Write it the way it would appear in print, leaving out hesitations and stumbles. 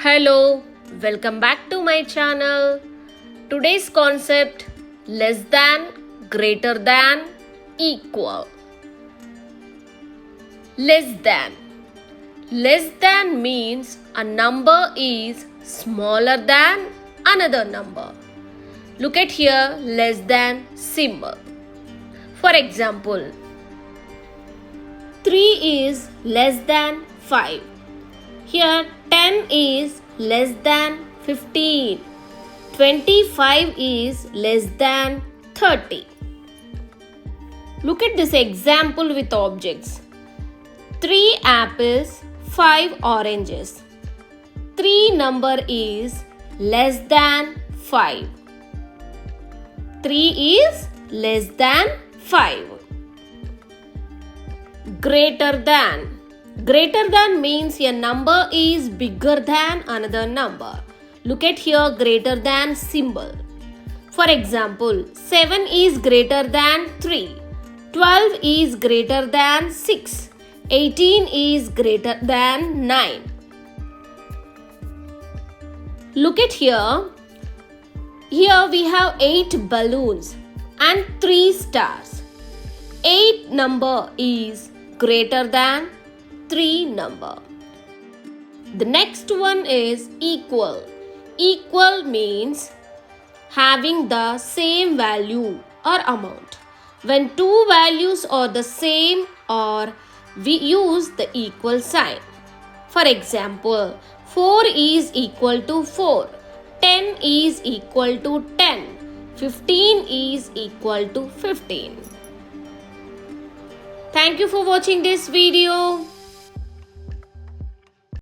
Hello, welcome back to my channel. Today's concept less than, greater than, equal. Less than. Less than means a number is smaller than another number. Look at here, less than symbol. For example, 3 is less than 5. Here 10 is less than 15. 25 is less than 30. Look at this example with objects. 3 apples, 5 oranges. 3 number is less than 5. 3 is less than 5. Greater than. Greater than means a number is bigger than another number. Look at here, greater than symbol. For example, 7 is greater than 3. 12 is greater than 6. 18 is greater than 9. Look at here. Here we have 8 balloons and 3 stars. 8 number is greater than 3 number. The next one is equal. Equal means having the same value or amount. When two values are the same, or we use the equal sign. For example, 4 is equal to 4. 10 is equal to 10. 15 is equal to 15. Thank you for watching this video.